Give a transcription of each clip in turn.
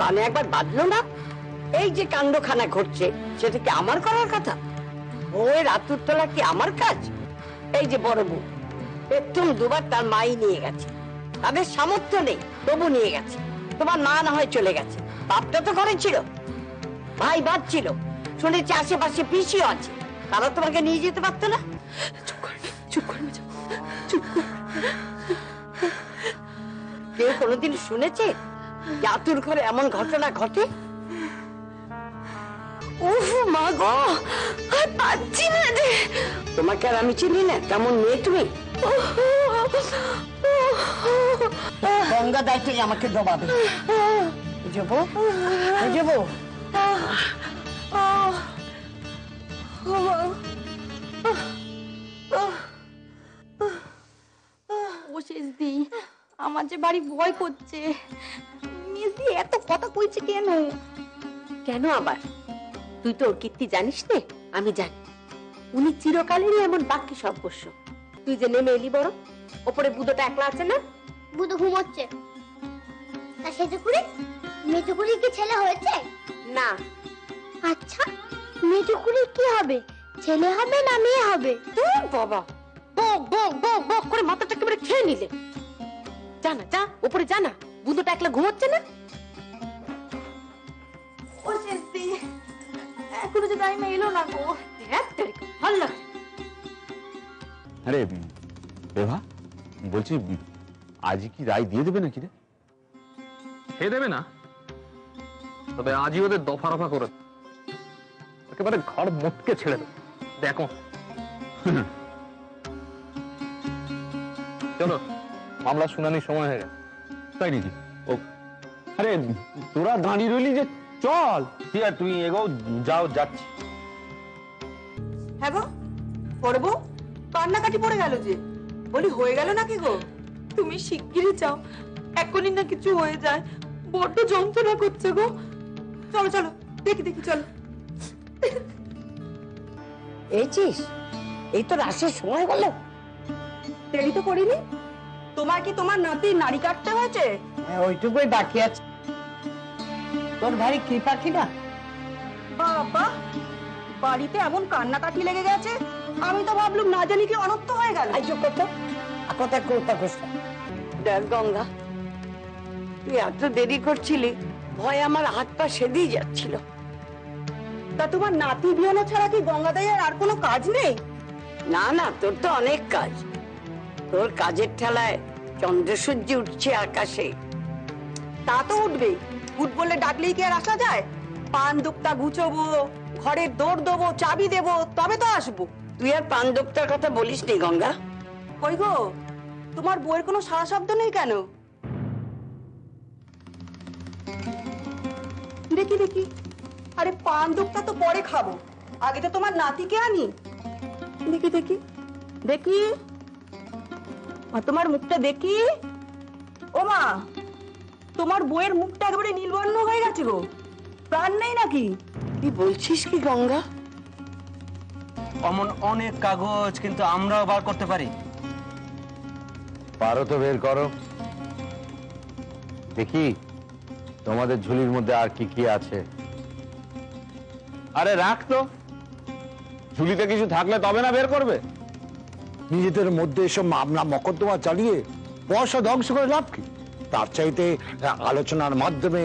কানে একবার বাজলো না? এই যে কাণ্ডখানা ঘটছে সেটা কি আমার করার কথা? ওই রাতুর তোলা কি আমার কাজ? এই যে বড় বউ প্রথম দুবার তার মাই নিয়ে গেছে, তাদের সামর্থ্য নেই তবু নিয়ে গেছে। তোমার মা না হয় চলে গেছে, বাপটা তো ঘরে ছিল, ভাই বাদ ছিল, শুনেছি আশেপাশে পিসিও আছে, তারা তোমাকে নিয়ে যেতে পারতো না? চুপ কর, চুপ কর, চুপ কর। কেউ কোনোদিন শুনেছে জাতুর ঘরে এমন ঘটনা ঘটে? উফ মা গো, আর পাচ্ছি না রে। তোমাকে আর আমি চিনি না, কেমন মেয়ে তুমি? গঙ্গা দায়িত্বই আমাকে দবাবে। বুঝবো বুঝবো। ও শেষদি, আমার যে বাড়ি ভয় করছে। মেজদি এত কথা কইছে কেন? কেন আবার? তুই তো ওর কীর্তি জানিস নে? আমি জানি। উনি চিরকালেরই এমন বাক্যে সর্বস্ব। তুই যে নেমে এলি বড়, ওপরে বুদোটা একলা আছে না? বুধু ঘুমোচ্ছে। তা সেজুকুড়ি, মেজুকুড়ি কি ছেলে হয়েছে? না। আচ্ছা, মেজুকুড়ি কি হবে? ছেলে হবে না মেয়ে হবে? তোর বাবা বক বক বক বক করে মাথাটা একেবারে খেয়ে নিলে। জানা যা, ওপরে জানা, বুদোটা একলা ঘুমোচ্ছে না? ও শেষদি, এখনো যে টাইম এলো না গো। ভালো লাগে। আরে বেভা, বলছি আজ কি রায় দিয়ে দেবে নাকি রে? খেয়ে দেবে না, তবে আজই ওদের দফা রফা করে একেবারে ঘর মোটকে ছেড়ে দেবে। দেখো চলো, মামলা শুনানির সময় হয়ে গেছে। তাই নাকি? ও আরে তোরা দাঁড়িয়ে রইলি যে, চল। ঠিক আছে, তুমি এগোও, যাও, যাচ্ছি। হ্যাঁ গো পড়বো, কান্নাকাটি পড়ে গেল যে, বলি হয়ে গেল নাকি গো? তুমি শিগগিরই যাও, এখনই না কিছু হয়ে যায়। বড্ড যন্ত্রণা করছে গো। চলো চলো, দেখি দেখি চলো। এইছিস, এই তো রাশের সময় হলো। দেরি তো করিনি। তোমার কি তোমার নাতির নাড়ি কাটতে হয়েছে? ওইটুকুই বাকি আছে। তোর ভারী কৃপা কিনা। বাবা, বাড়িতে এমন কান্নাকাটি লেগে গেছে, আমি তো ভাবলুম না জানি কি অনর্থ হয়ে গেল। কথা করতে করতে দেখ গঙ্গা, তুই এত দেরি করছিলি, ভয় আমার হাত পা সেদিই যাচ্ছিল। তা তোমার নাতি বিয়ানো ছাড়া কি গঙ্গাদাইয়ের আর কোনো কাজ নেই? না না, তোর তো অনেক কাজ। তোর কাজের ঠেলায় চন্দ্র সূর্য উঠছে আকাশে। তা তো উঠবেই, উঠ বললে ডাকলেই কি আর আসা যায়? পান দুপটা গুছবো, ঘরের দৌড় দেবো, চাবি দেবো, তবে তো আসবো। তুই আর পান দোক্তার কথা বলিস নি গঙ্গা। কই গো, তোমার বউয়ের কোনো সারা শব্দ নেই কেন? দেখি দেখি, আরে পান দুপটা তো পরে খাবো, আগে তো তোমার নাতিকে আনি। দেখি দেখি দেখি, তোমার মুখটা দেখি। ও মা, তোমার বউয়ের মুখটা একেবারে নীলবর্ণ হয়ে গেছে গো, প্রাণ নেই নাকি? কি বলছিস কি গঙ্গা? অমন অনেক কাগজ কিন্তু আমরাও বার করতে পারি। পারো তো বের করো, দেখি তোমাদের ঝুলির মধ্যে আর কি কি আছে। আরে রাখ তো, ঝুলিতে কিছু থাকলে তবে না বের করবে। নিজেদের মধ্যে এসব মামলা মকদ্দমা চালিয়ে পয়সা ধ্বংস করে লাভ কি? তার চাইতে আলোচনার মাধ্যমে,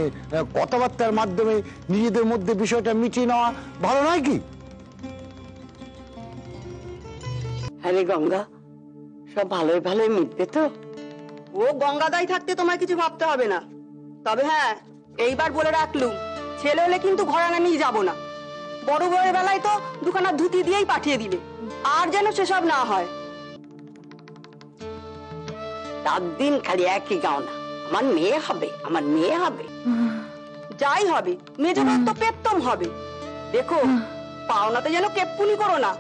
কথাবার্তার মাধ্যমে নিজেদের মধ্যে বিষয়টা মিটিয়ে নেওয়া ভালো নয় কি? আরে গঙ্গা, সব ভালোই ভালোই মিটবে তো? ও গঙ্গাদাই থাকতে তোমার কিছু ভাবতে হবে না। তবে হ্যাঁ, এইবার বলে রাখলুম, ছেলে হলে কিন্তু ঘরানা নিয়ে যাবো না। বড় বউয়ের বেলায় তো দুখানা ধুতি দিয়েই পাঠিয়ে দিলে, আর যেন সেসব না হয়। রাত দিন খালি একই গাও না, আমার মেয়ে হবে, আমার মেয়ে হবে। যাই হবে, মেজো তো পেত্তম হবে। দেখো, পাওনাতে যেন কেপ্পুনি করো না।